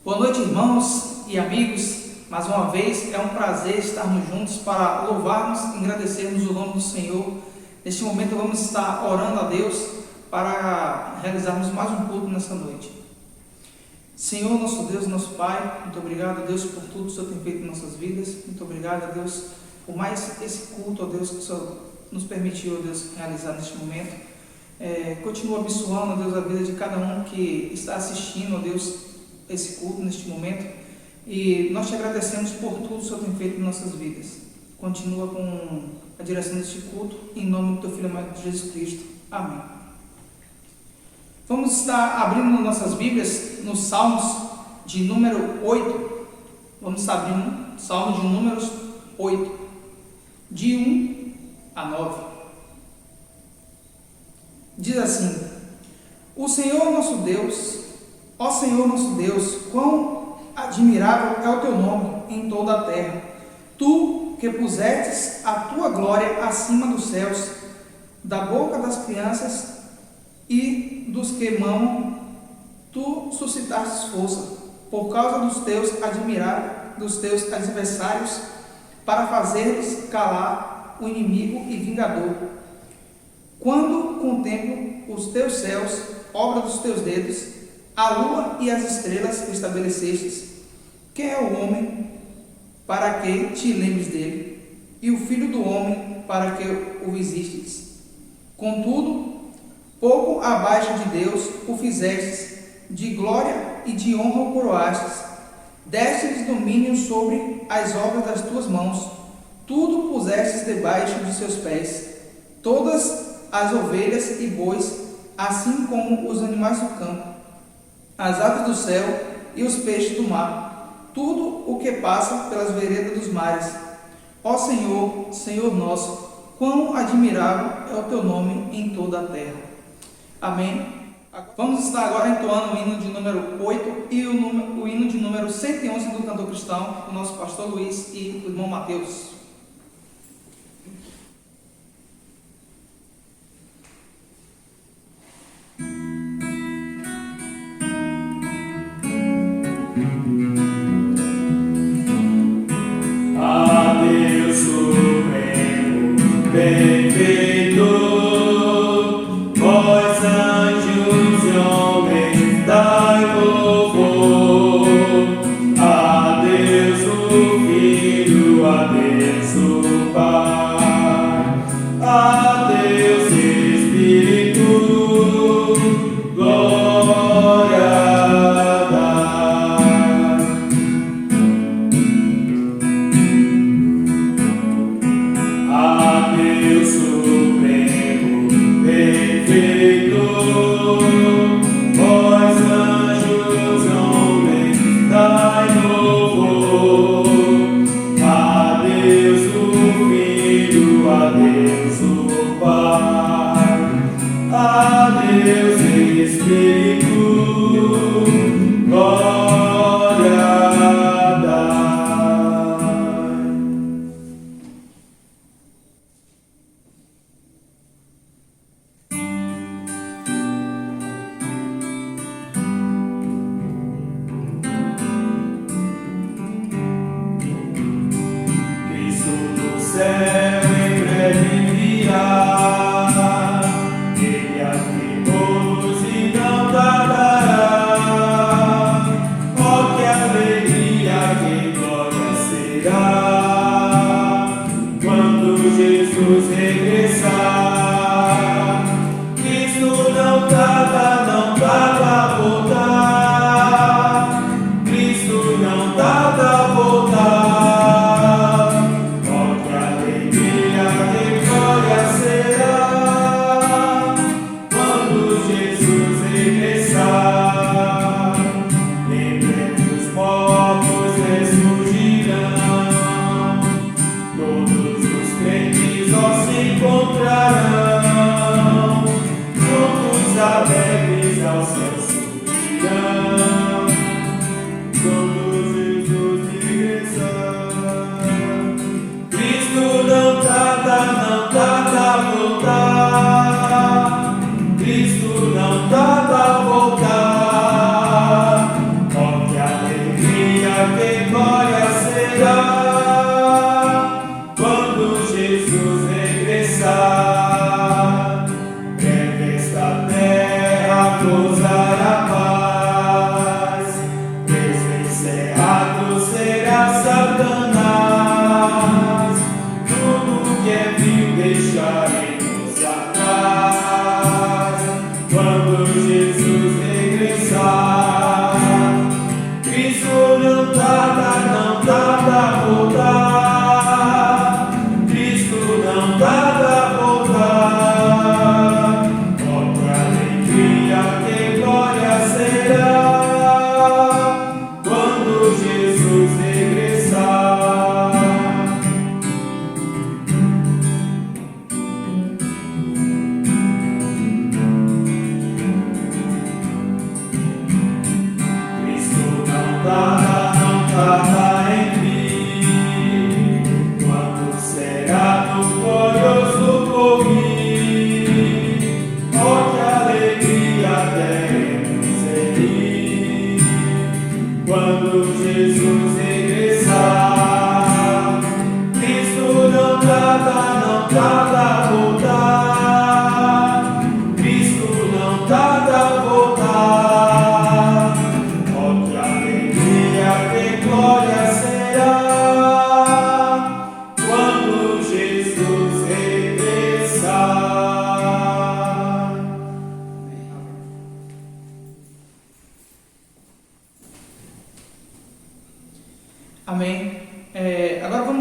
Boa noite, irmãos e amigos. Mais uma vez é um prazer estarmos juntos para louvarmos e agradecermos o nome do Senhor. Neste momento vamos estar orando a Deus para realizarmos mais um culto nessa noite. Senhor, nosso Deus, nosso Pai, muito obrigado, Deus, por tudo que o Senhor tem feito em nossas vidas. Muito obrigado, Deus, por mais esse culto, ó Deus, que o Senhor nos permitiu, ó Deus, realizar neste momento. Continua abençoando, ó Deus, a vida de cada um que está assistindo, ó Deus, esse culto neste momento. E nós te agradecemos por tudo que o Senhor tem feito em nossas vidas. Continua com a direção deste culto, em nome do teu Filho amado Jesus Cristo. Amém. Vamos estar abrindo nossas Bíblias nos Salmos de número 8. Vamos estar abrindo Salmos de números 8, de 1 a 9. Diz assim: O Senhor nosso Deus, ó Senhor nosso Deus, quão admirável é o teu nome em toda a terra. Tu que pusestes a tua glória acima dos céus, da boca das crianças e dos que mamam, tu suscitastes força, por causa dos teus adversários, para fazeres calar o inimigo e vingador. Quando contemplo os teus céus, obra dos teus dedos, a lua e as estrelas que estabelecestes, quem é o homem para que te lembres dele, e o filho do homem para que o visites? Contudo, pouco abaixo de Deus o fizestes, de glória e de honra o coroastes, deste-lhes domínio sobre as obras das tuas mãos, tudo pusestes debaixo de seus pés, todas as ovelhas e bois, assim como os animais do campo, as aves do céu e os peixes do mar, tudo o que passa pelas veredas dos mares. Ó Senhor, Senhor nosso, quão admirável é o teu nome em toda a terra. Amém. Vamos estar agora entoando o hino de número 8 e o hino de número 111 do cantor cristão, o nosso pastor Luiz e o irmão Mateus. Quando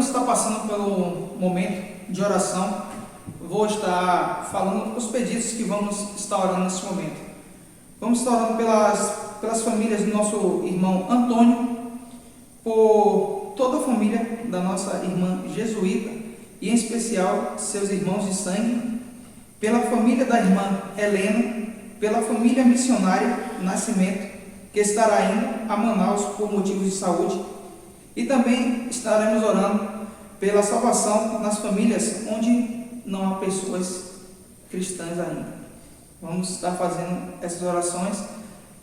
estar passando pelo momento de oração. Vou estar falando os pedidos que vamos estar orando nesse momento. Vamos estar orando pelas famílias do nosso irmão Antônio, por toda a família da nossa irmã jesuíta e em especial seus irmãos de sangue, pela família da irmã Helena, pela família missionária Nascimento, que estará indo a Manaus por motivos de saúde, e também estaremos orando pela salvação nas famílias onde não há pessoas cristãs ainda. Vamos estar fazendo essas orações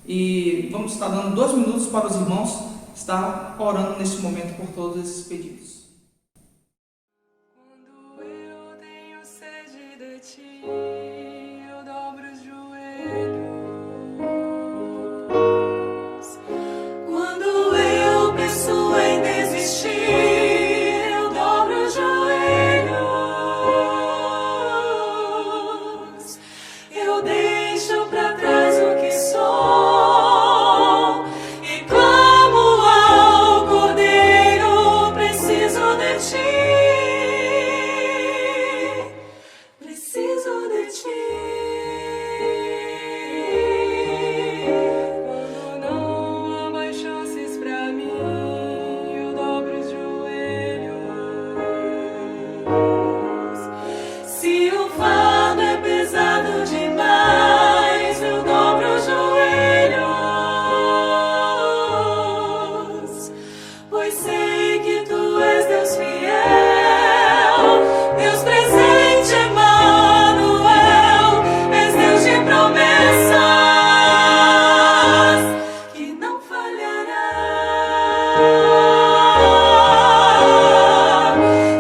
e vamos estar dando 2 minutos para os irmãos estar orando neste momento por todos esses pedidos. Quando eu tenho sede de ti, eu dobro os joelhos. Quando eu penso em desistir, eu dobro os joelhos. Eu deixo pra trás o que sou e clamo ao Cordeiro, preciso de ti. Preciso de ti. Quando não há mais chances pra mim, eu dobro os joelhos. Se o fardo é pesado demais, eu dobro os joelhos. Pois sei que tu és Deus fiel, Deus presente, Emmanuel, és Deus de promessas, que não falhará.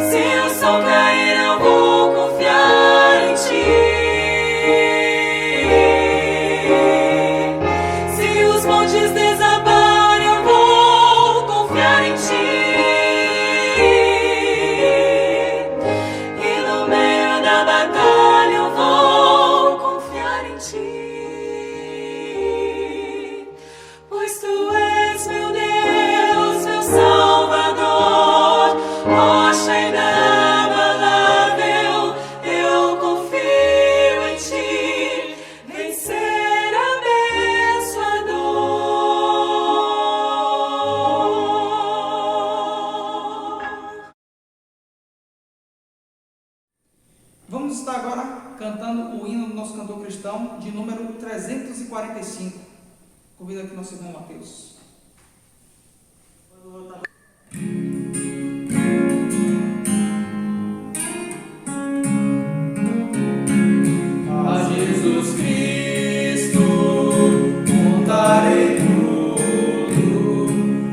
Se o sol cair, eu vou confiar em ti. Se os montes desabarem, eu vou confiar em ti. E no meio da batalha eu vou confiar em ti. Pois tu és meu Deus, meu Salvador, rocha inabalável, eu confio em ti, vencer abençoador. Vamos estar agora cantando o hino do nosso cantor cristão, de número 345. Convido aqui nosso irmão Mateus. A Jesus Cristo contarei tudo,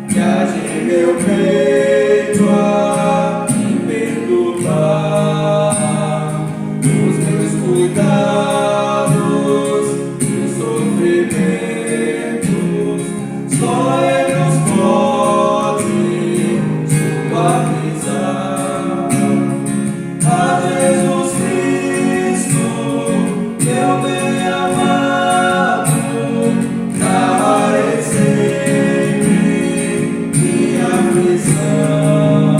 que há de meu peito a me perturbar, os meus cuidados e os sofrimentos, só Ele os pode suavizar. A Jesus Cristo, meu bem amado, darei sempre minha aflição,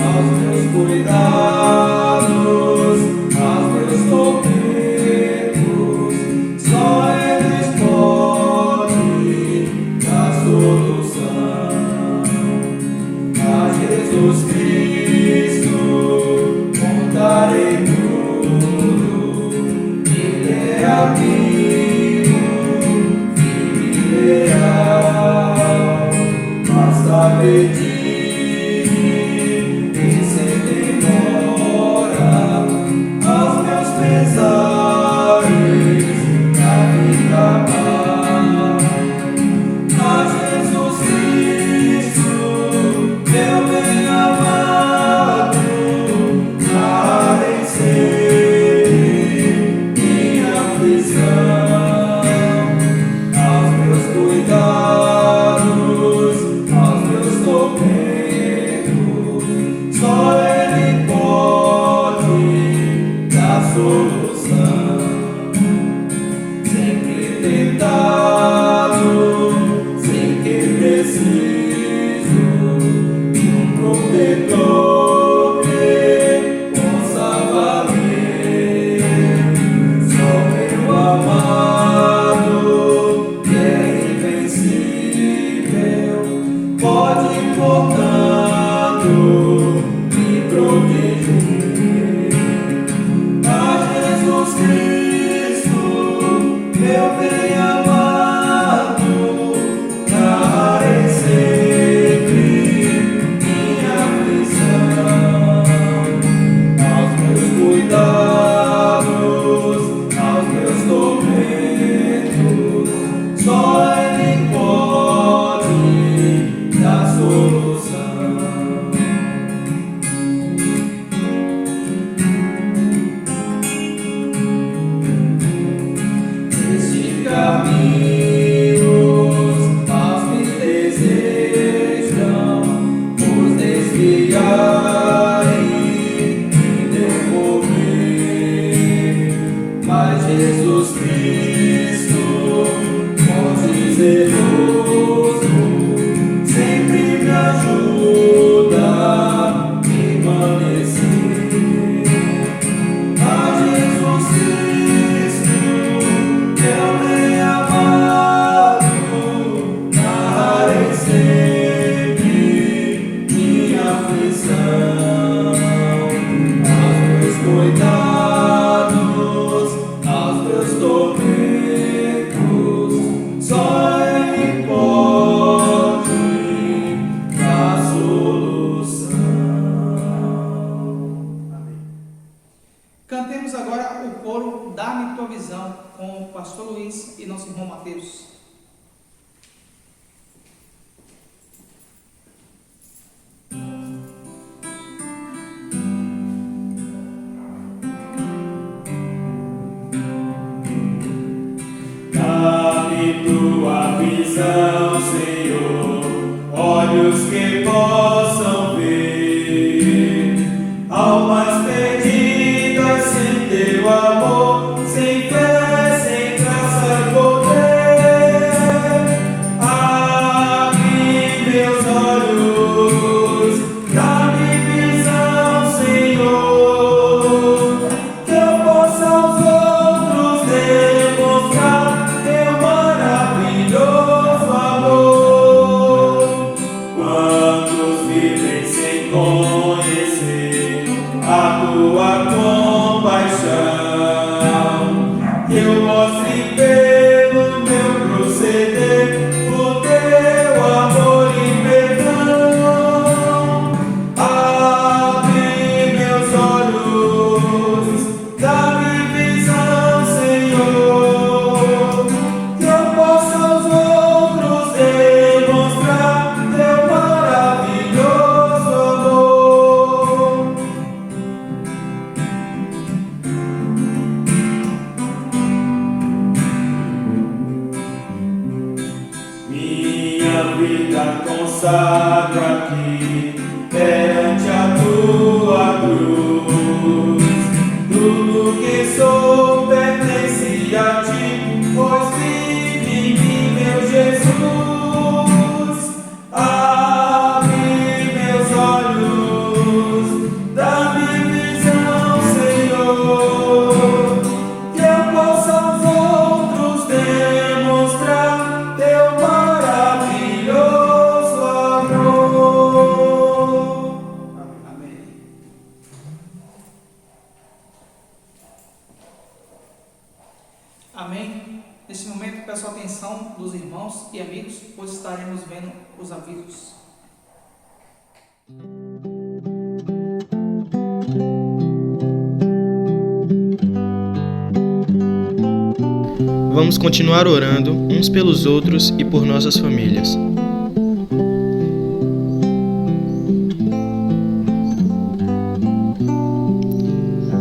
aos meus cuidados, aos meus tormentos, só eles podem dar solução. A Jesus Cristo contarei tudo, Ele é amigo, firme e leal, basta pedir e sem demora aos meus pesares da vida amar. A Jesus Cristo, meu bem amado, darei sempre minha aflição, aos meus cuidados, aos meus tormentos, só Ele pode dar solução. Sempre tentado, sem que preciso de um protetor. amado, que é invencível, pode, portanto, me proteger. A Jesus Cristo, meu bem amado, darei sempre minha aflição. Aos meus cuidados, aos meus tormentos, só Ele pode dar solução. Este caminho maus me desejam, os desviarem e devolver. Mas Jesus Cristo, forte e zeloso, sempre me ajuda a permanecer. A Jesus Cristo, meu bem amado, darei sempre minha aflição. Aos meus cuidados, aos meus tormentos, só Ele pode dar solução. Cantemos agora o coro Dá-me Tua Visão, com o pastor Luiz e nosso irmão Mateus. Dá-me tua visão, Senhor, olhos que possam ver, almas perdidas sem teu amor, sem fé, sem graça e poder. Abre meus olhos, dá-me visão, Senhor, que eu possa aos outros demonstrar teu maravilhoso amor. Quantos vivem sem conhecer a tua compaixão, que eu mostre pelo meu proceder o teu amor e perdão. Abre meus olhos, dá-me visão, Senhor, que eu possa aos outros demonstrar teu maravilhoso amor. Minha vida consagro aqui perante a tua cruz. Tudo que sou pertence a ti, pois vive em mim, meu Jesus. Abre meus olhos, dá-me visão, Senhor, que eu possa aos outros demonstrar teu maravilhoso amor. Amém. Amém. Nesse momento, peço a atenção dos irmãos e amigos, pois estaremos vendo os avisos. Vamos continuar orando uns pelos outros e por nossas famílias.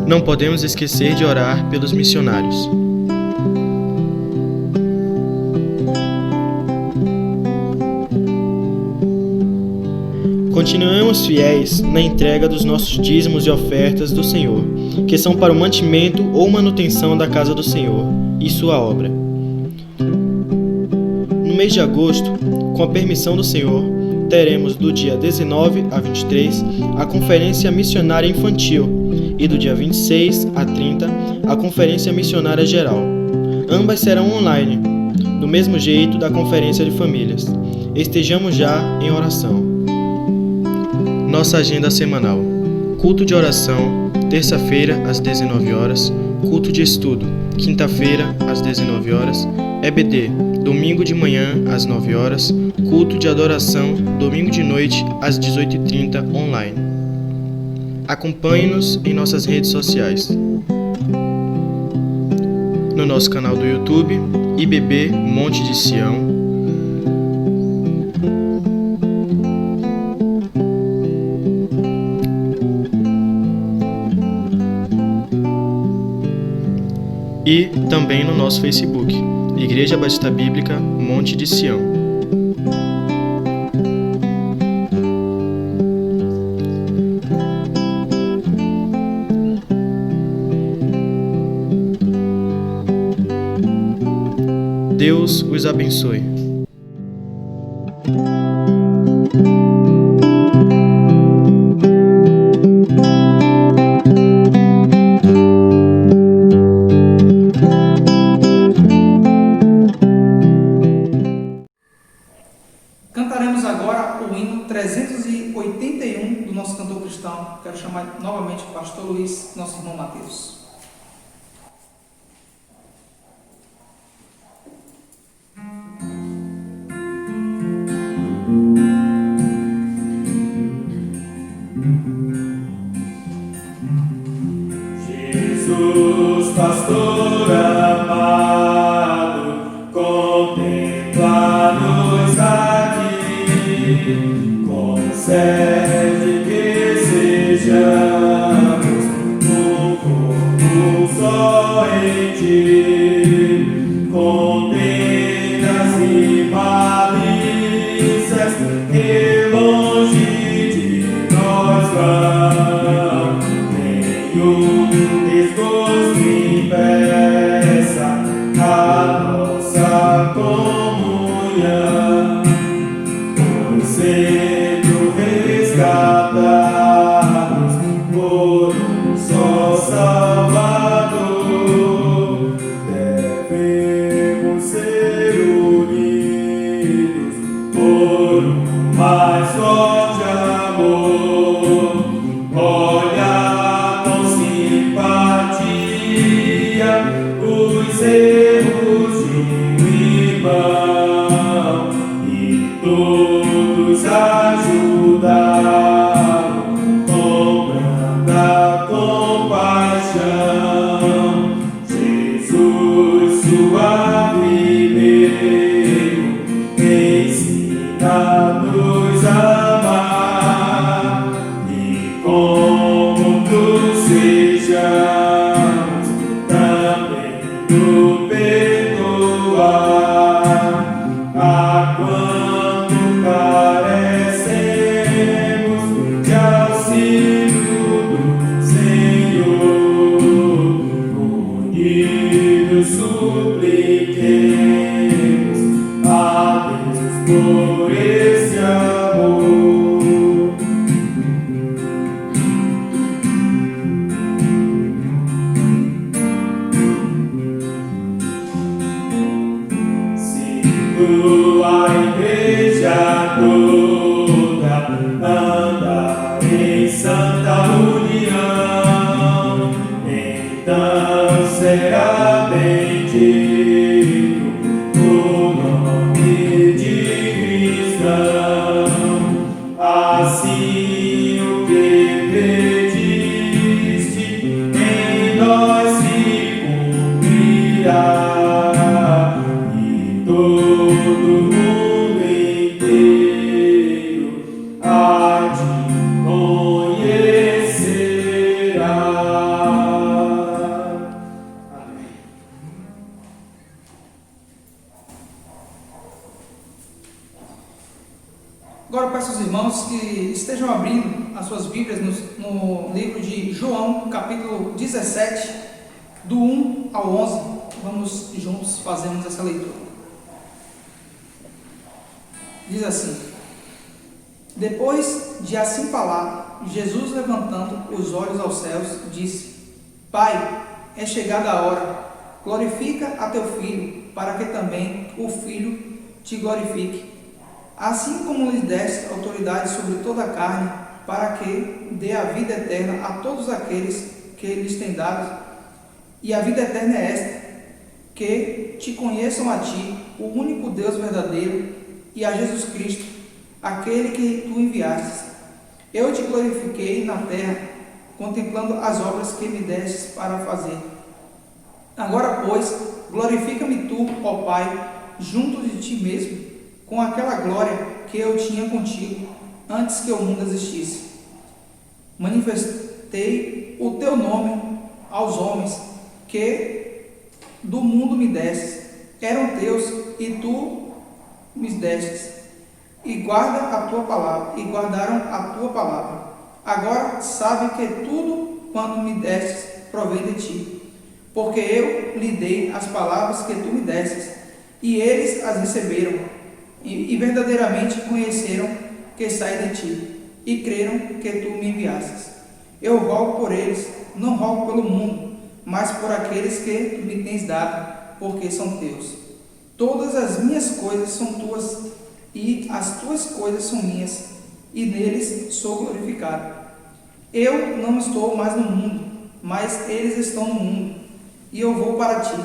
Não podemos esquecer de orar pelos missionários. Continuemos fiéis na entrega dos nossos dízimos e ofertas do Senhor, que são para o mantimento ou manutenção da casa do Senhor e sua obra. No mês de agosto, com a permissão do Senhor, teremos do dia 19 a 23 a Conferência Missionária Infantil e do dia 26 a 30 a Conferência Missionária Geral. Ambas serão online, do mesmo jeito da conferência de famílias. Estejamos já em oração. Nossa agenda semanal: culto de oração, terça-feira às 19 horas, culto de estudo, quinta-feira às 19 horas, EBD, domingo de manhã às 9 horas, culto de adoração, domingo de noite às 18h30 online. Acompanhe-nos em nossas redes sociais. No nosso canal do YouTube, IBB Monte de Sião. E também no nosso Facebook, Igreja Batista Bíblica Monte de Sião. Deus os abençoe. Cantaremos agora o hino 381 do nosso cantor cristão. Quero chamar novamente o pastor Luiz, nosso irmão Mateus. Jesus, pastor amado, contempla-nos aqui, concede que sejamos um corpo só em ti, condenas e malícias que longe de nós vão, nenhum desgosto impeça a nossa comunhão, pois sendo resgatados por um só Salvador, devemos ser unidos por um mais forte amor. Olha com simpatia os erros de um irmão e todos ajudaram com branda compaixão. Jesus, suavemente, ensina-nos a amar e como tu sejamos também no perdoar. A quanto carecemos de auxílio do Senhor, unidos supliquemos a Deus por esse amor. Tua igreja toda anda em santa união, então será bendito o nome de cristão. Assim o que pediste em nós se cumprirá. Todo mundo inteiro há de conhecerá. Amém. Agora eu peço aos irmãos que estejam abrindo as suas Bíblias no livro de João, capítulo 17, do 1 ao 11. Vamos juntos fazermos essa leitura. Diz assim: depois de assim falar, Jesus, levantando os olhos aos céus, disse: Pai, é chegada a hora, glorifica a teu Filho, para que também o Filho te glorifique. Assim como lhe deste autoridade sobre toda a carne, para que dê a vida eterna a todos aqueles que lhes tem dado. E a vida eterna é esta, que te conheçam a ti, o único Deus verdadeiro, e a Jesus Cristo, aquele que tu enviastes. Eu te glorifiquei na terra, contemplando as obras que me destes para fazer. Agora, pois, glorifica-me tu, ó Pai, junto de ti mesmo, com aquela glória que eu tinha contigo antes que o mundo existisse. Manifestei o teu nome aos homens que do mundo me destes, eram teus e tu me destes, e guarda a tua palavra, e guardaram a tua palavra. Agora sabe que tudo quanto me destes provém de ti, porque eu lhe dei as palavras que tu me destes, e eles as receberam, e verdadeiramente conheceram que sai de ti, e creram que tu me enviastes. Eu rogo por eles, não rogo pelo mundo, mas por aqueles que tu me tens dado, porque são teus. Todas as minhas coisas são tuas, e as tuas coisas são minhas, e neles sou glorificado. Eu não estou mais no mundo, mas eles estão no mundo, e eu vou para ti.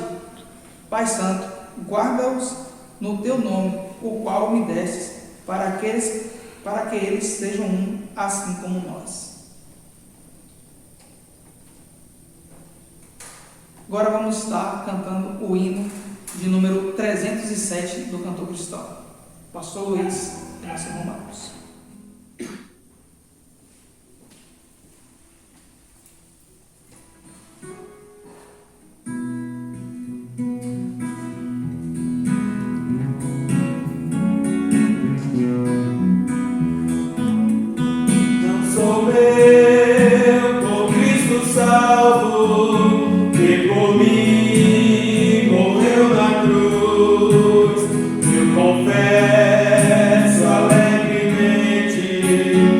Pai Santo, guarda-os no teu nome, o qual me destes, para que eles sejam um, assim como nós. Agora vamos estar cantando o hino de número 307 do cantor cristão. Pastor Luiz, nós arrumamos. Jesus,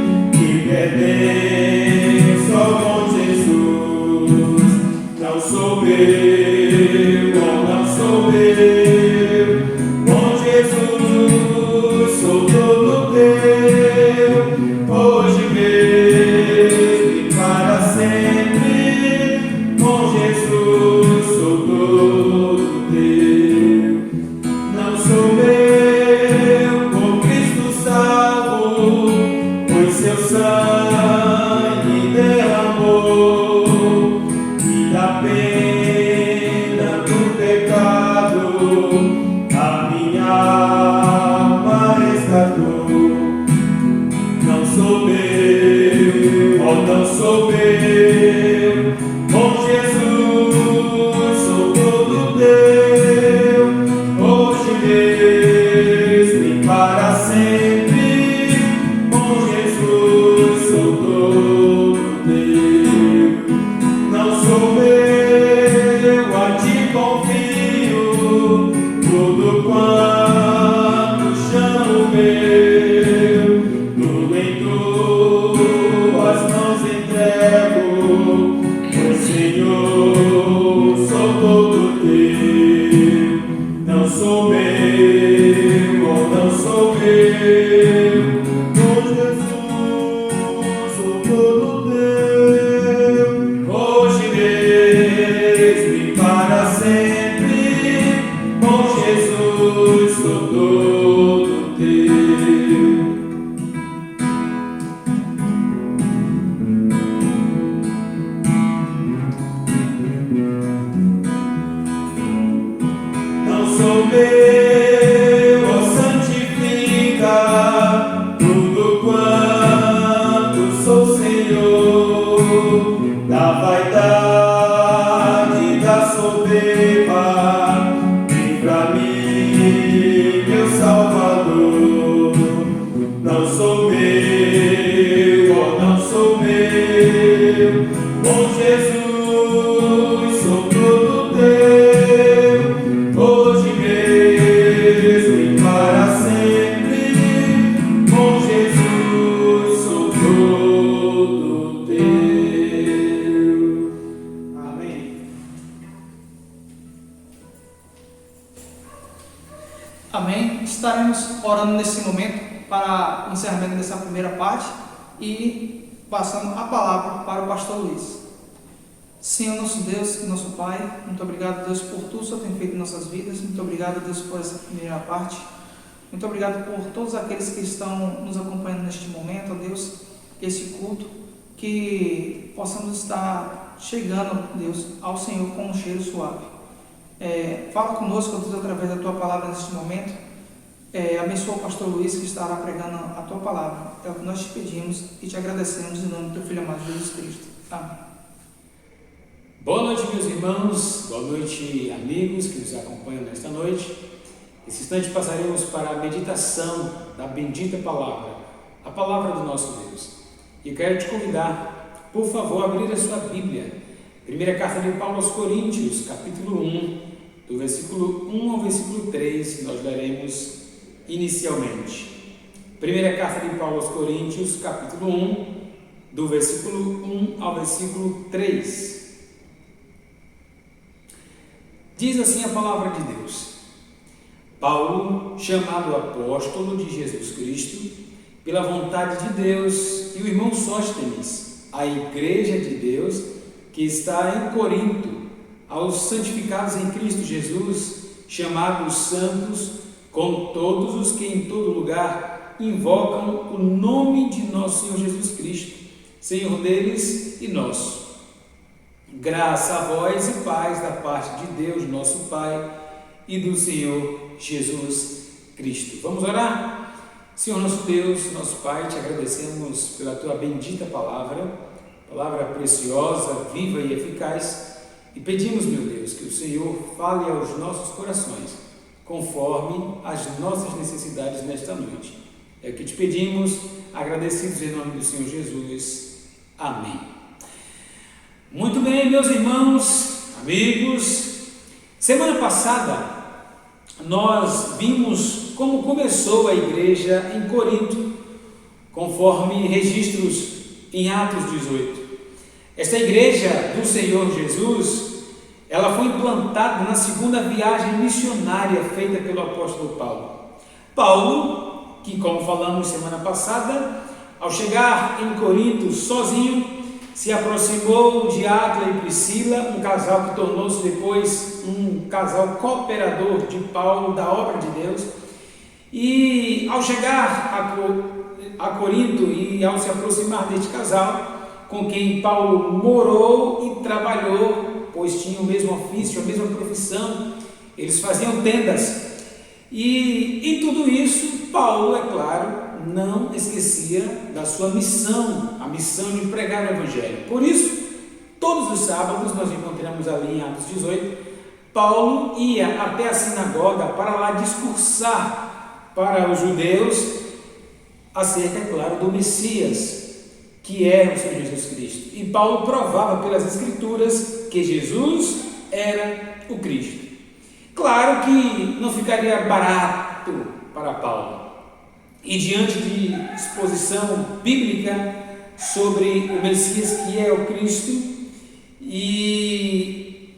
sou todo teu, hoje mesmo. Amém? Estaremos orando nesse momento para o encerramento dessa primeira parte e passando a palavra para o pastor Luiz. Senhor nosso Deus e nosso Pai, muito obrigado, Deus, por tudo que o Senhor tem feito em nossas vidas. Muito obrigado, Deus, por essa primeira parte. Muito obrigado por todos aqueles que estão nos acompanhando neste momento, Deus, esse culto, que possamos estar chegando, Deus, ao Senhor com um cheiro suave. Fala conosco, Deus, através da Tua palavra neste momento. Abençoa o pastor Luiz, que estará pregando a Tua palavra. É o que nós te pedimos e te agradecemos em nome do Teu Filho amado Jesus Cristo. Amém. Boa noite, meus irmãos, boa noite, amigos que nos acompanham nesta noite. Nesse instante passaremos para a meditação da bendita palavra, a palavra do nosso Deus. E quero te convidar, por favor, a abrir a sua Bíblia. Primeira carta de Paulo aos Coríntios, capítulo 1, do versículo 1 ao versículo 3, nós leremos inicialmente. Primeira carta de Paulo aos Coríntios, capítulo 1, do versículo 1 ao versículo 3. Diz assim a palavra de Deus: Paulo, chamado apóstolo de Jesus Cristo, pela vontade de Deus, e o irmão Sóstenes, a igreja de Deus, que está em Corinto, aos santificados em Cristo Jesus, chamados santos, com todos os que em todo lugar invocam o nome de nosso Senhor Jesus Cristo, Senhor deles e nosso. Graça a vós e paz da parte de Deus, nosso Pai, e do Senhor Jesus Cristo. Vamos orar? Senhor nosso Deus, nosso Pai, te agradecemos pela Tua bendita palavra preciosa, viva e eficaz, e pedimos, meu Deus, que o Senhor fale aos nossos corações, conforme as nossas necessidades nesta noite. É o que te pedimos, agradecidos em nome do Senhor Jesus. Amém. Muito bem, meus irmãos, amigos, semana passada nós vimos como começou a igreja em Corinto, conforme registros em Atos 18. Esta igreja do Senhor Jesus, ela foi implantada na segunda viagem missionária feita pelo apóstolo Paulo. Paulo, que como falamos semana passada, ao chegar em Corinto sozinho, se aproximou de Áquila e Priscila, um casal que tornou-se depois um casal cooperador de Paulo, da obra de Deus. E ao chegar a Corinto e ao se aproximar deste casal, com quem Paulo morou e trabalhou, pois tinham o mesmo ofício, a mesma profissão, eles faziam tendas. E em tudo isso, Paulo, é claro, não esquecia da sua missão, a missão de pregar o Evangelho. Por isso, todos os sábados, nós encontramos ali em Atos 18, Paulo ia até a sinagoga para lá discursar para os judeus acerca, é claro, do Messias, que é o Senhor Jesus Cristo. E Paulo provava pelas Escrituras que Jesus era o Cristo. Claro que não ficaria barato para Paulo. E diante de exposição bíblica sobre o Messias, que é o Cristo, e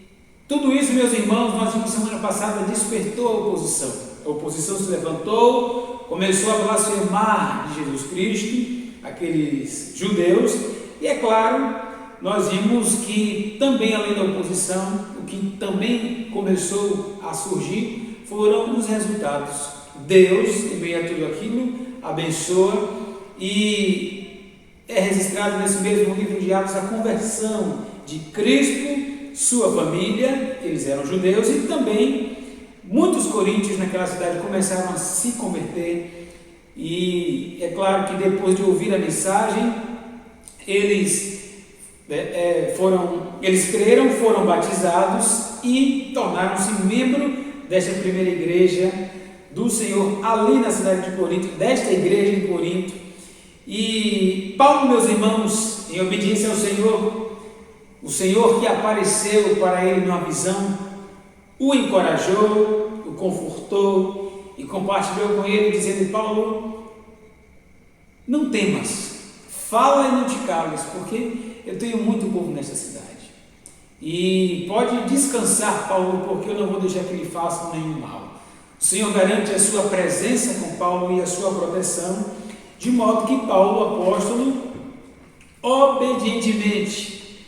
tudo isso, meus irmãos, nós vimos semana passada, despertou a oposição. A oposição se levantou, começou a blasfemar de Jesus Cristo, aqueles judeus, e é claro, nós vimos que também, além da oposição, o que também começou a surgir foram os resultados. Deus, em meio a tudo aquilo, abençoa, e é registrado nesse mesmo livro de Atos a conversão de Crispo, sua família, eles eram judeus, e também muitos coríntios naquela cidade começaram a se converter. E é claro que depois de ouvir a mensagem, eles creram, foram batizados e tornaram-se membros desta primeira igreja do Senhor ali na cidade de Corinto, desta igreja em Corinto. E Paulo, meus irmãos, em obediência ao Senhor, o Senhor que apareceu para ele numa visão, o encorajou, o confortou e compartilhou com ele, dizendo: Paulo, não temas, fala e não te cales, porque eu tenho muito povo nesta cidade. E pode descansar, Paulo, porque eu não vou deixar que lhe façam nenhum mal. O Senhor garante a sua presença com Paulo e a sua proteção, de modo que Paulo, o apóstolo, obedientemente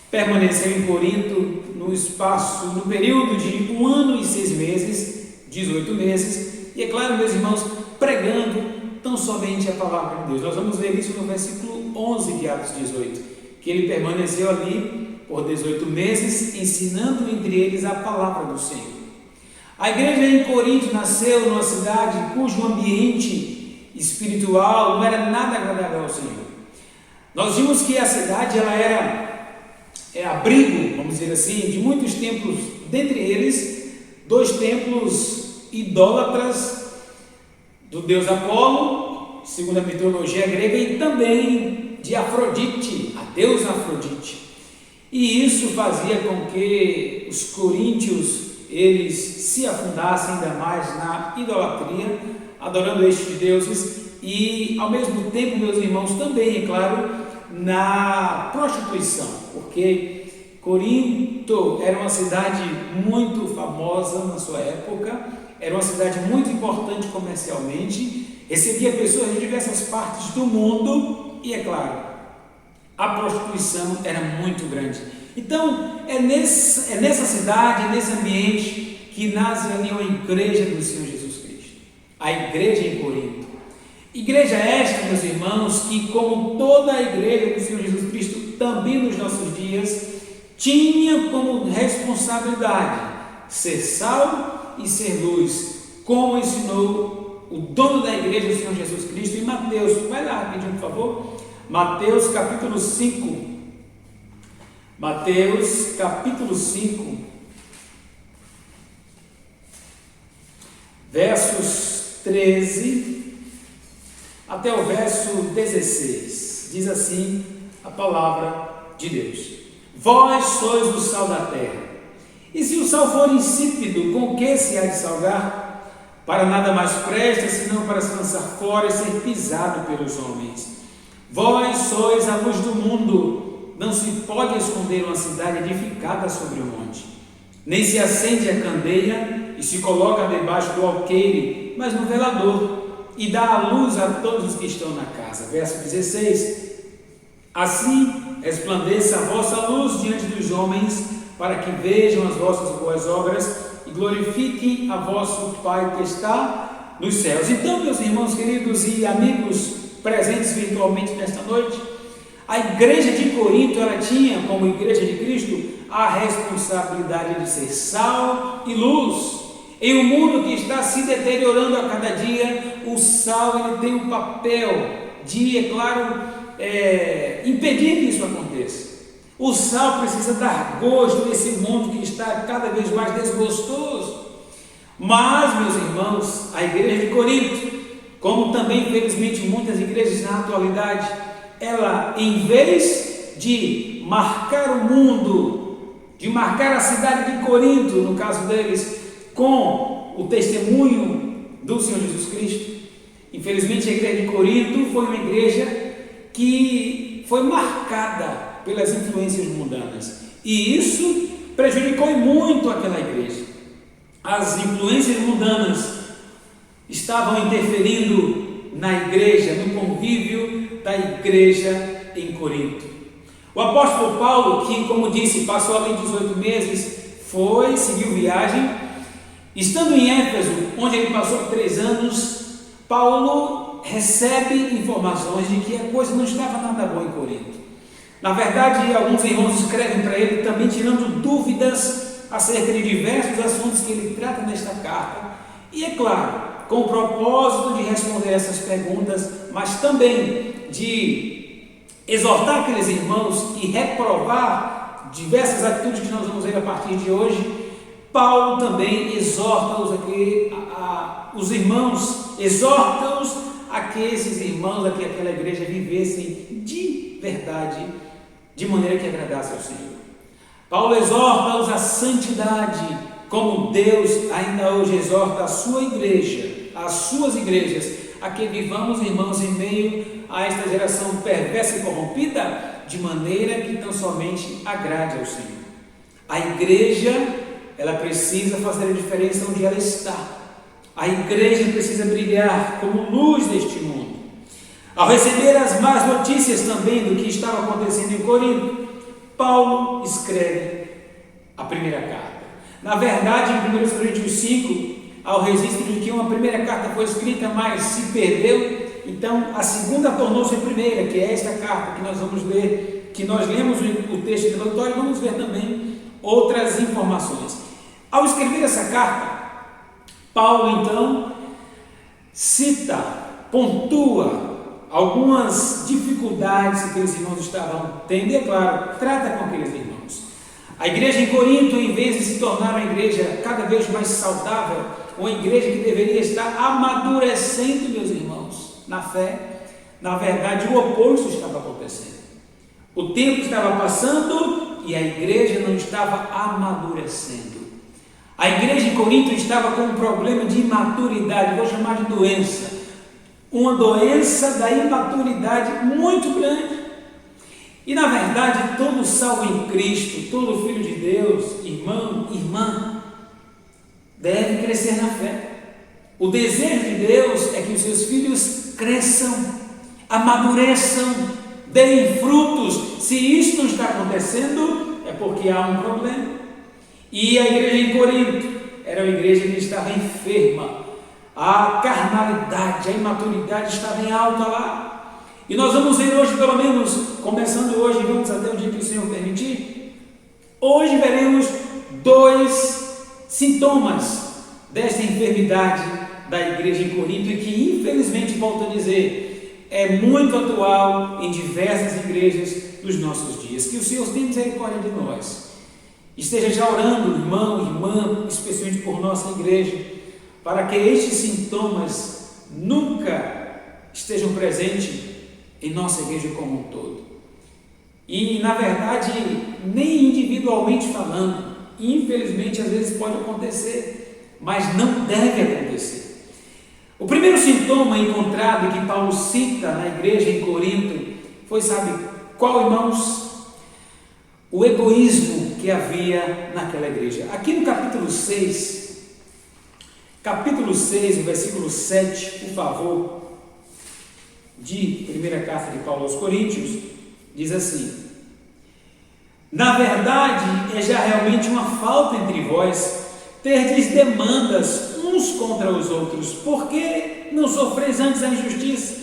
permaneceu em Corinto no período de 1 ano e 6 meses, 18 meses, e é claro, meus irmãos, pregando tão somente a palavra de Deus. Nós vamos ver isso no versículo 11 de Atos 18, que ele permaneceu ali por 18 meses, ensinando entre eles a palavra do Senhor. A igreja em Corinto nasceu numa cidade cujo ambiente espiritual não era nada agradável ao Senhor. Nós vimos que a cidade ela era abrigo, vamos dizer assim, de muitos templos, dentre eles 2 templos idólatras do deus Apolo, segundo a mitologia grega, e também de Afrodite, a deusa Afrodite. E isso fazia com que os coríntios eles se afundassem ainda mais na idolatria, adorando estes deuses, e ao mesmo tempo, meus irmãos, também, é claro, na prostituição, porque Corinto era uma cidade muito famosa na sua época, era uma cidade muito importante comercialmente, recebia pessoas de diversas partes do mundo e, é claro, a prostituição era muito grande. Então, é nessa cidade, nesse ambiente, que nasce ali uma igreja do Senhor Jesus Cristo, a igreja em Corinto. Igreja esta, meus irmãos, que como toda a igreja do Senhor Jesus Cristo, também nos nossos dias, tinha como responsabilidade ser sal e ser luz, como ensinou o dono da igreja, o Senhor Jesus Cristo, em Mateus. Vai lá, rapidinho, por favor. Mateus capítulo 5. Mateus capítulo 5, versos 13 até o verso 16, diz assim a palavra de Deus: Vós sois o sal da terra, e se o sal for insípido, com que se há de salgar? Para nada mais presta, senão para se lançar fora e ser pisado pelos homens. Vós sois a luz do mundo. Não se pode esconder uma cidade edificada sobre o monte, nem se acende a candeia e se coloca debaixo do alqueire, mas no velador, e dá a luz a todos os que estão na casa. Verso 16: Assim resplandeça a vossa luz diante dos homens, para que vejam as vossas boas obras e glorifiquem a vosso Pai que está nos céus. Então, meus irmãos queridos e amigos presentes virtualmente nesta noite, a igreja de Corinto, ela tinha, como igreja de Cristo, a responsabilidade de ser sal e luz. Em um mundo que está se deteriorando a cada dia, o sal ele tem o papel de, é claro, impedir que isso aconteça. O sal precisa dar gosto nesse mundo que está cada vez mais desgostoso. Mas, meus irmãos, a igreja de Corinto, como também, infelizmente, muitas igrejas na atualidade, ela, em vez de marcar o mundo, de marcar a cidade de Corinto, no caso deles, com o testemunho do Senhor Jesus Cristo, infelizmente a igreja de Corinto foi uma igreja que foi marcada pelas influências mundanas, e isso prejudicou muito aquela igreja. As influências mundanas estavam interferindo na igreja, no convívio da igreja em Corinto. O apóstolo Paulo, que, como disse, passou ali 18 meses, seguiu viagem. Estando em Éfeso, onde ele passou 3 anos, Paulo recebe informações de que a coisa não estava nada boa em Corinto. Na verdade, alguns irmãos escrevem para ele também tirando dúvidas acerca de diversos assuntos que ele trata nesta carta. E é claro, com o propósito de responder essas perguntas, mas também de exortar aqueles irmãos e reprovar diversas atitudes que nós vamos ver a partir de hoje, Paulo também exorta-os os irmãos, exorta-os a que esses irmãos, a que aquela igreja vivessem de verdade, de maneira que agradasse ao Senhor. Paulo exorta-os à santidade, como Deus ainda hoje exorta a sua igreja, as suas igrejas, a que vivamos, irmãos, em meio a esta geração perversa e corrompida, de maneira que tão somente agrade ao Senhor. A igreja, ela precisa fazer a diferença onde ela está. A igreja precisa brilhar como luz deste mundo. Ao receber as más notícias também do que estava acontecendo em Corinto, Paulo escreve a primeira carta. Na verdade, em 1 Coríntios 5, há o registro de que uma primeira carta foi escrita, mas se perdeu. Então, a segunda tornou-se a primeira, que é esta carta que nós vamos ler, que nós lemos o texto introdutório, vamos ver também outras informações. Ao escrever essa carta, Paulo, então, cita, pontua algumas dificuldades que aqueles irmãos estavam tendo, e é claro, trata com aqueles irmãos. A igreja em Corinto, em vez de se tornar uma igreja cada vez mais saudável, uma igreja que deveria estar amadurecendo, meus irmãos, na fé, na verdade o oposto estava acontecendo. O tempo estava passando e a igreja não estava amadurecendo. A igreja em Corinto estava com um problema de imaturidade, vou chamar de doença. Uma doença da imaturidade muito grande. E na verdade, todo salvo em Cristo, todo filho de Deus, irmão, irmã, deve crescer na fé. O desejo de Deus é que os seus filhos cresçam, amadureçam, deem frutos. Se isso não está acontecendo, é porque há um problema. E a igreja em Corinto era uma igreja que estava enferma. A carnalidade, a imaturidade estava em alta lá. E nós vamos ver hoje, pelo menos, começando hoje, vamos até o dia que o Senhor permitir. Hoje veremos 2 sintomas desta enfermidade da igreja em Corinto, e que infelizmente, volto a dizer, é muito atual em diversas igrejas dos nossos dias. Que o Senhor tenha misericórdia de nós. Esteja já orando, irmão, irmã, especialmente por nossa igreja, para que estes sintomas nunca estejam presentes em nossa igreja como um todo. E, na verdade, nem individualmente falando, infelizmente, às vezes pode acontecer, mas não deve acontecer. O primeiro sintoma encontrado e que Paulo cita na igreja em Corinto foi, sabe qual, irmãos? O egoísmo que havia naquela igreja. Aqui no capítulo 6, o versículo 7, por favor, de primeira carta de Paulo aos Coríntios, diz assim: na verdade, é já realmente uma falta entre vós terdes demandas uns contra os outros. Por que não sofreis antes a injustiça?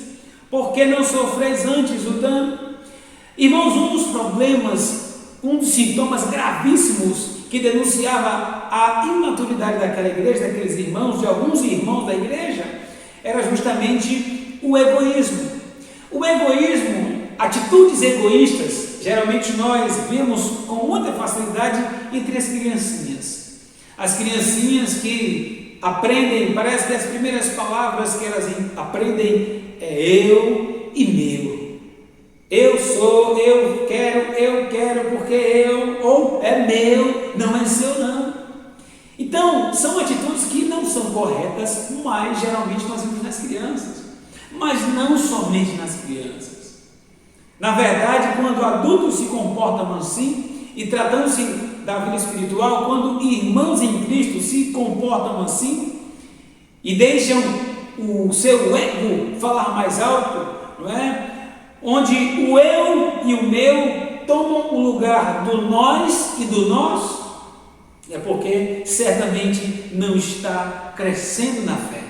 Por que não sofreis antes o dano? Irmãos, um dos problemas, um dos sintomas gravíssimos que denunciava a imaturidade daquela igreja, daqueles irmãos, de alguns irmãos da igreja, era justamente o egoísmo. O egoísmo, atitudes egoístas, geralmente nós vemos com muita facilidade entre as criancinhas. As criancinhas que aprendem, parece que as primeiras palavras que elas aprendem é eu e meu. Eu sou, eu quero porque eu, ou é meu, não é seu não. Então, são atitudes que não são corretas, mas geralmente nós vemos nas crianças, mas não somente nas crianças. Na verdade, quando adultos se comportam assim, e tratando-se da vida espiritual, quando irmãos em Cristo se comportam assim, e deixam o seu ego falar mais alto, não é? Onde o eu e o meu tomam o lugar do nós e do nós, é porque certamente não está crescendo na fé.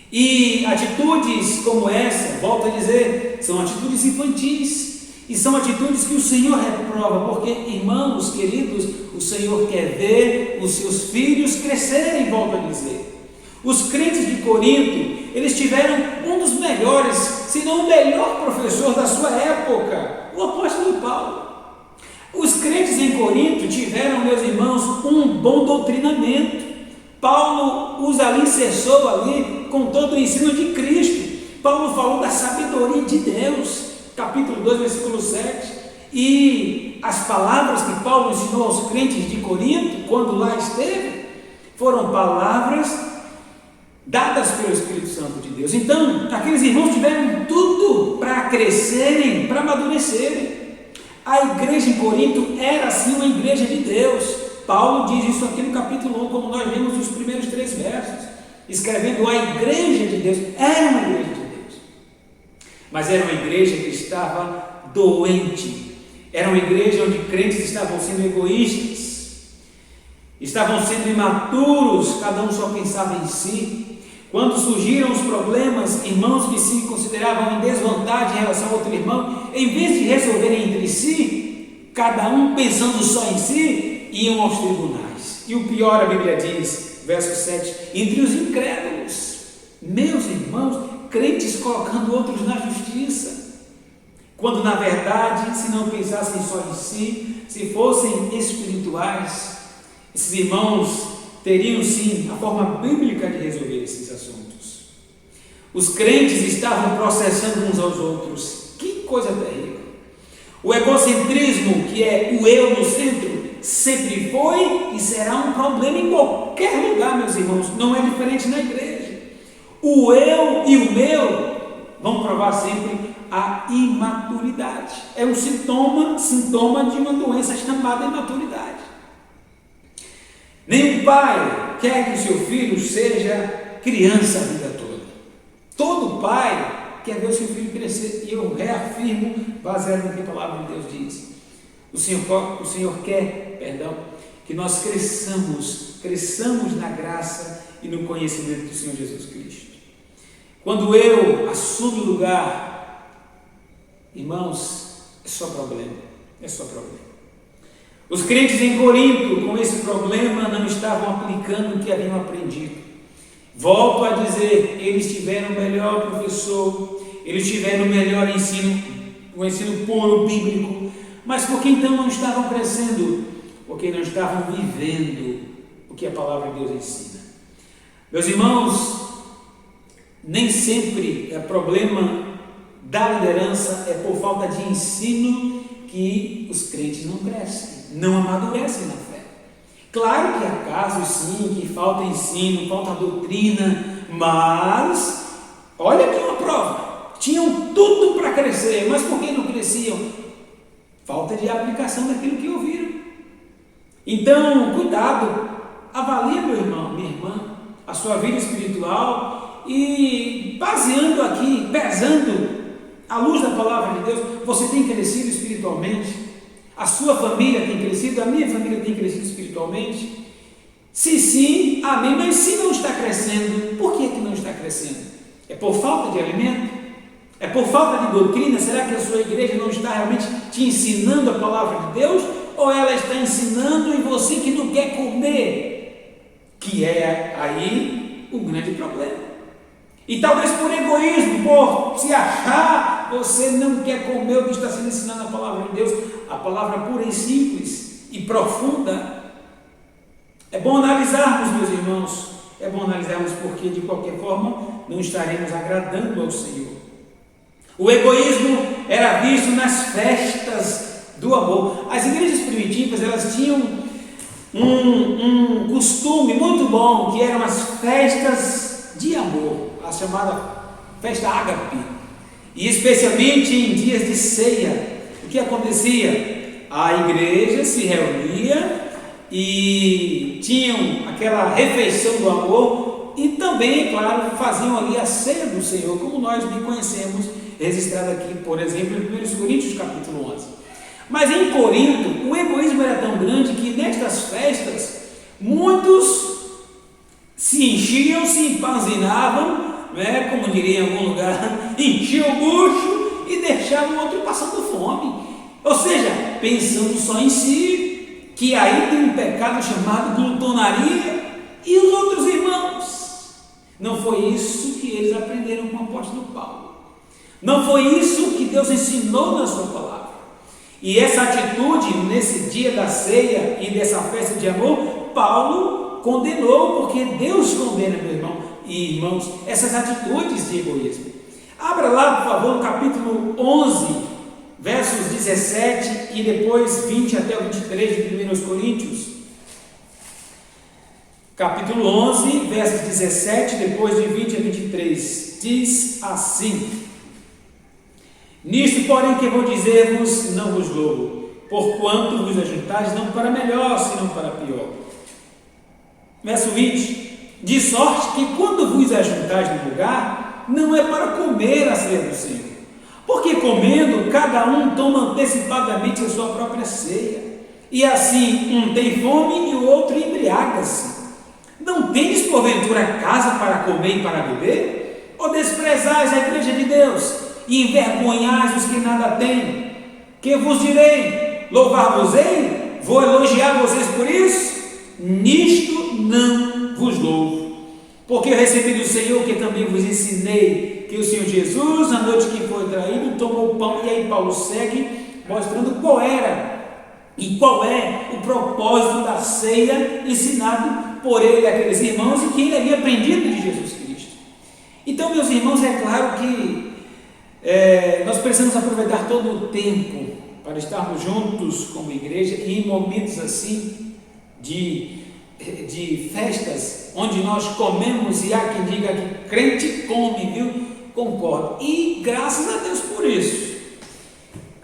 E atitudes como essa, volto a dizer, são atitudes infantis, e são atitudes que o Senhor reprova, porque, irmãos queridos, o Senhor quer ver os seus filhos crescerem, volto a dizer. Os crentes de Corinto, eles tiveram um dos melhores, se não o melhor professor da sua época, o apóstolo Paulo. Os crentes em Corinto tiveram, meus irmãos, um bom doutrinamento. Paulo os alicerçou ali com todo o ensino de Cristo. Paulo falou da sabedoria de Deus, capítulo 2, versículo 7. E as palavras que Paulo ensinou aos crentes de Corinto, quando lá esteve, foram palavras dadas pelo Espírito Santo de Deus. Então, aqueles irmãos tiveram tudo para crescerem, para amadurecerem. A igreja em Corinto era assim uma igreja de Deus. Paulo diz isso aqui no capítulo 1, como nós vemos nos primeiros 3 versos. escrevendo à igreja de Deus. Era uma igreja de Deus, mas era uma igreja que estava doente. Era uma igreja onde crentes estavam sendo egoístas, estavam sendo imaturos, cada um só pensava em si. Quando surgiram os problemas, irmãos que se consideravam em desvantagem em relação ao outro irmão, em vez de resolverem entre si, cada um pensando só em si, iam aos tribunais. E o pior, a Bíblia diz, verso 7, entre os incrédulos, meus irmãos, crentes colocando outros na justiça, quando na verdade, se não pensassem só em si, se fossem espirituais, esses irmãos teriam sim a forma bíblica de resolver esses assuntos. Os crentes estavam processando uns aos outros. Que coisa terrível! O egocentrismo, que é o eu no centro, sempre foi e será um problema em qualquer lugar, meus irmãos. Não é diferente na igreja. O eu e o meu vão provar sempre a imaturidade. É um sintoma de uma doença chamada imaturidade. Nenhum pai quer que o seu filho seja criança a vida toda. Todo pai quer ver o seu filho crescer, e eu reafirmo, baseado no que a palavra de Deus diz. O Senhor quer, que nós cresçamos na graça e no conhecimento do Senhor Jesus Cristo. Quando eu assumo o lugar, irmãos, é só problema. Os crentes em Corinto, com esse problema, não estavam aplicando o que haviam aprendido. Volto a dizer, eles tiveram o melhor professor, eles tiveram o melhor ensino, o ensino puro, bíblico, mas por que então não estavam crescendo? Porque não estavam vivendo o que a palavra de Deus ensina. Meus irmãos, nem sempre o problema da liderança é por falta de ensino que os crentes não crescem, não amadurecem na fé. Claro que há casos sim, que falta ensino, falta doutrina, mas olha aqui uma prova, tinham tudo para crescer, mas por que não cresciam? Falta de aplicação daquilo que ouviram. Então, cuidado, avalie, meu irmão, minha irmã, a sua vida espiritual e baseando aqui, pesando à luz da palavra de Deus, você tem crescido espiritualmente? A sua família tem crescido? A minha família tem crescido espiritualmente? Se sim, amém, mas se não está crescendo, por que não está crescendo? É por falta de alimento? É por falta de doutrina? Será que a sua igreja não está realmente te ensinando a palavra de Deus? Ou ela está ensinando em você que não quer comer? Que é aí o grande problema. E talvez por egoísmo, por se achar, você não quer comer o que está sendo ensinado na palavra de Deus, a palavra pura e simples e profunda. É bom analisarmos, meus irmãos, é bom analisarmos porque de qualquer forma não estaremos agradando ao Senhor. O egoísmo era visto nas festas do amor. As igrejas primitivas, elas tinham um costume muito bom, que eram as festas de amor, a chamada festa ágape, e especialmente em dias de ceia. O que acontecia? A igreja se reunia e tinham aquela refeição do amor e também, é claro, faziam ali a ceia do Senhor, como nós bem conhecemos, registrado aqui, por exemplo, em 1 Coríntios capítulo 11. Mas em Corinto, o egoísmo era tão grande que nestas festas, muitos se enchiam, se empanzinavam, como diria em algum lugar, enchiam o bucho e deixavam o outro passando fome. Ou seja, pensando só em si, que aí tem um pecado chamado glutonaria, e os outros irmãos. Não foi isso que eles aprenderam com o apóstolo Paulo. Não foi isso que Deus ensinou na sua palavra. E essa atitude, nesse dia da ceia e dessa festa de amor, Paulo condenou, porque Deus condena, meu irmão e irmãos, essas atitudes de egoísmo. Abra lá, por favor, no capítulo 11, versos 17 e depois 20 até o 23 de 1 Coríntios. Capítulo 11, versos 17, depois de 20 a 23, diz assim: Nisto, porém, que vou dizer-vos, não vos louvo, porquanto vos ajuntais não para melhor, senão para pior. Verso 20: de sorte que quando vos ajuntais no lugar, não é para comer a ceia do Senhor, porque comendo, cada um toma antecipadamente a sua própria ceia, e assim um tem fome e o outro embriaga-se. Não tendes porventura casa para comer e para beber? Ou desprezais a igreja de Deus, e envergonhais os que nada têm? Que vos direi? Louvar-vos-ei? Vou elogiar vocês por isso? Nisto não vos louvo, porque eu recebi do Senhor que também vos ensinei, que o Senhor Jesus, na noite que foi traído, tomou o pão. E aí Paulo segue mostrando qual era e qual é o propósito da ceia ensinado por ele àqueles irmãos e que ele havia aprendido de Jesus Cristo. Então, meus irmãos, é claro que nós precisamos aproveitar todo o tempo para estarmos juntos como igreja, e em momentos assim de festas, onde nós comemos, e há quem diga que crente come, viu? Concordo, e graças a Deus por isso,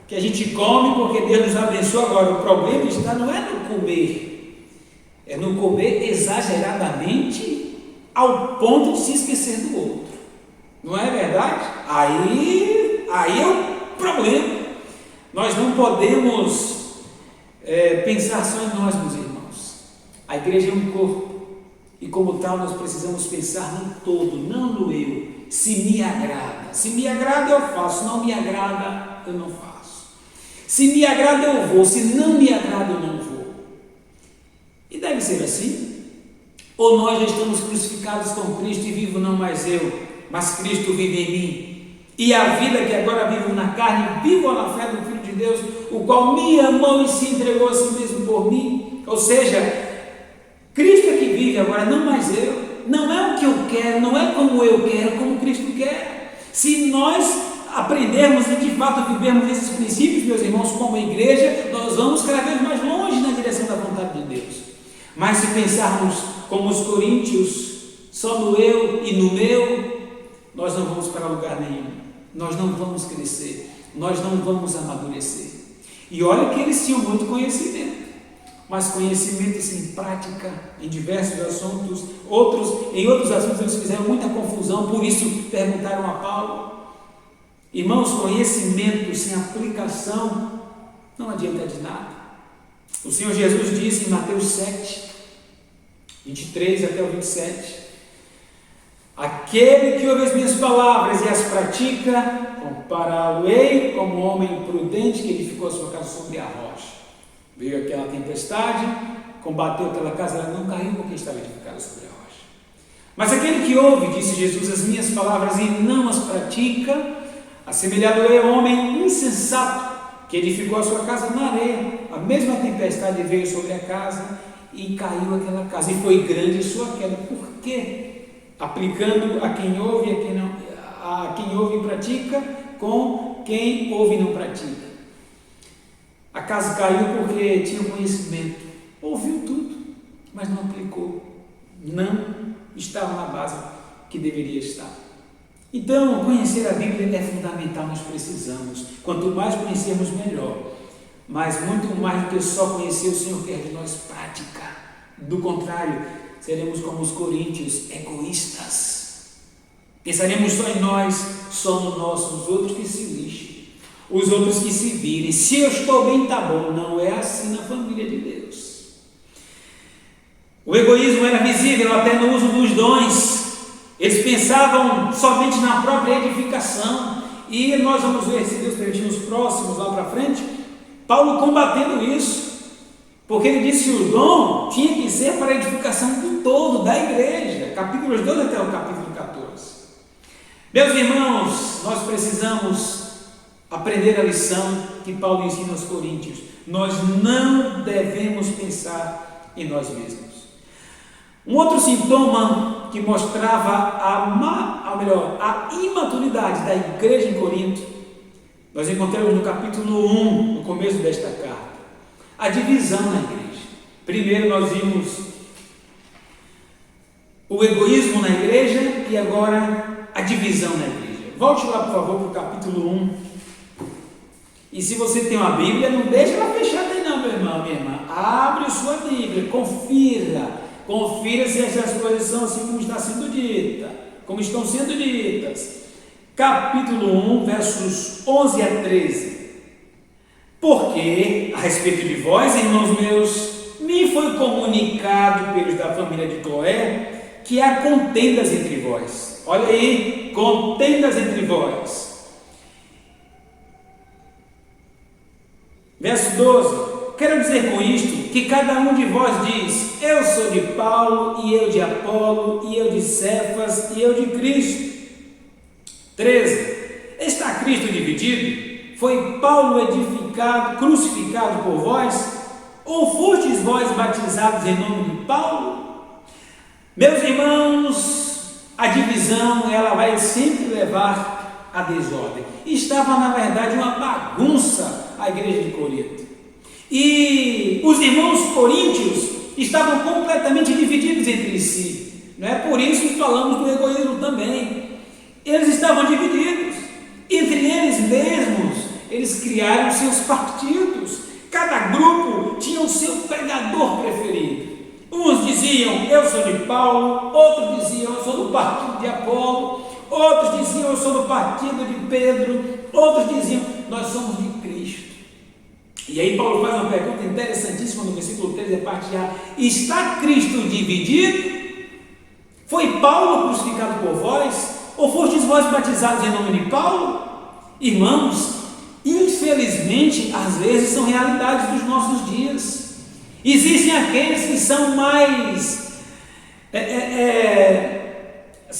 que a gente come porque Deus nos abençoa. Agora, o problema está não é no comer, é no comer exageradamente ao ponto de se esquecer do outro, não é verdade? Aí é o problema. Nós não podemos pensar só em nós, meus irmãos. A igreja é um corpo, e como tal nós precisamos pensar no todo, não no eu. Se me agrada eu faço, se não me agrada eu não faço. Se me agrada eu vou, se não me agrada eu não vou. E deve ser assim. Ou nós já estamos crucificados com Cristo e vivo não mais eu, mas Cristo vive em mim, e a vida que agora vivo na carne, vivo na fé do Filho de Deus, o qual me amou e se entregou a si mesmo por mim. Ou seja, Cristo é que vive agora, não mais eu. Não é o que eu quero, não é como eu quero, como Cristo quer. Se nós aprendermos e de fato vivermos esses princípios, meus irmãos, como igreja, nós vamos cada vez mais longe na direção da vontade de Deus. Mas se pensarmos como os coríntios, só no eu e no meu, nós não vamos para lugar nenhum, nós não vamos crescer, nós não vamos amadurecer. E olha que eles tinham muito conhecimento, mas conhecimento sem prática em diversos assuntos, em outros assuntos eles fizeram muita confusão, por isso perguntaram a Paulo. Irmãos, conhecimento sem aplicação não adianta de nada. O Senhor Jesus disse em Mateus 7, 23 até o 27, aquele que ouve as minhas palavras e as pratica, compará-lo-ei como um homem prudente que edificou a sua casa sobre a rocha. Veio aquela tempestade, combateu aquela casa, ela não caiu porque estava edificada sobre a rocha. Mas aquele que ouve, disse Jesus, as minhas palavras e não as pratica, assemelhado-ei ao homem insensato que edificou a sua casa na areia. A mesma tempestade veio sobre a casa e caiu aquela casa, e foi grande a sua queda. Por quê? Aplicando a quem ouve, a quem ouve e pratica, com quem ouve e não pratica. A casa caiu porque tinha conhecimento, ouviu tudo, mas não aplicou, não estava na base que deveria estar. Então, conhecer a Bíblia é fundamental, nós precisamos. Quanto mais conhecermos, melhor. Mas muito mais do que só conhecer, o Senhor quer de nós prática. Do contrário, seremos como os coríntios, egoístas. Pensaremos só em nós, só no nosso, os outros que se lixem, os outros que se virem. Se eu estou bem, está bom. Não é assim na família de Deus. O egoísmo era visível até no uso dos dons. Eles pensavam somente na própria edificação, e nós vamos ver, se Deus permitir, nos próximos lá para frente, Paulo combatendo isso, porque ele disse que o dom tinha que ser para a edificação do todo, da igreja, capítulos 12 até o capítulo 14. Meus irmãos, nós precisamos aprender a lição que Paulo ensina aos coríntios. Nós não devemos pensar em nós mesmos. Um outro sintoma que mostrava a imaturidade da igreja em Corinto, nós encontramos no capítulo 1, no começo desta carta, a divisão na igreja. Primeiro nós vimos o egoísmo na igreja e agora a divisão na igreja. Volte lá, por favor, para o capítulo 1. E se você tem uma Bíblia, não deixa ela fechada aí não, meu irmão, minha irmã. Abre sua Bíblia, confira Confira se essas coisas são assim como está sendo dita, como estão sendo ditas. Capítulo 1, versos 11 a 13. Porque, a respeito de vós, irmãos meus, me foi comunicado pelos da família de Cloé que há contendas entre vós. Olha aí, contendas entre vós. Verso 12. Quero dizer com isto que cada um de vós diz: eu sou de Paulo, e eu de Apolo, e eu de Cefas, e eu de Cristo. 13. Está Cristo dividido? Foi Paulo edificado, crucificado por vós? Ou fostes vós batizados em nome de Paulo? Meus irmãos, a divisão ela vai sempre levar à desordem. Estava na verdade uma bagunça a igreja de Corinto. E os irmãos coríntios estavam completamente divididos entre si. Não é por isso que falamos do egoísmo também. Eles estavam divididos. Entre eles mesmos, eles criaram seus partidos. Cada grupo tinha o seu pregador preferido. Uns diziam, eu sou de Paulo. Outros diziam, eu sou do partido de Apolo. Outros diziam, eu sou do partido de Pedro. Outros diziam, nós somos de Cristo. E aí Paulo faz uma pergunta interessantíssima no versículo 13, a parte A. Está Cristo dividido? Foi Paulo crucificado por vós? Ou fostes vós batizados em nome de Paulo? Irmãos, infelizmente, às vezes são realidades dos nossos dias. Existem aqueles que são mais...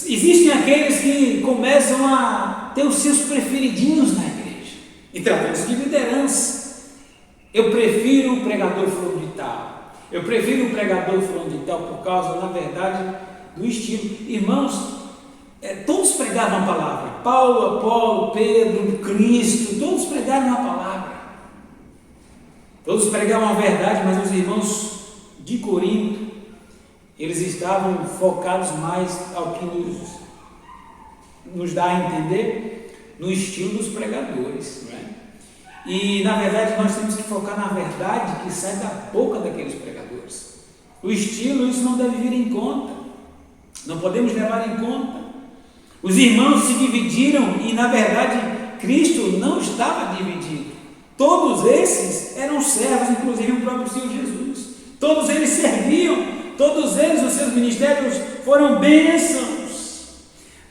existem aqueles que começam a ter os seus preferidinhos na igreja. E tratando-se de liderança. Eu prefiro o pregador fulano de tal. Eu prefiro o pregador fulano de tal por causa, na verdade, do estilo. Irmãos, todos pregavam a palavra. Paulo, Apolo, Pedro, Cristo, todos pregaram a palavra. Todos pregavam a verdade, mas os irmãos de Corinto, eles estavam focados mais ao que nos dá a entender no estilo dos pregadores, não é? E na verdade nós temos que focar na verdade que sai da boca daqueles pregadores. O estilo, isso não deve vir em conta, não podemos levar em conta. Os irmãos se dividiram e na verdade Cristo não estava dividido. Todos esses eram servos, inclusive o próprio Senhor Jesus. Todos eles serviam, todos eles, os seus ministérios foram bênçãos.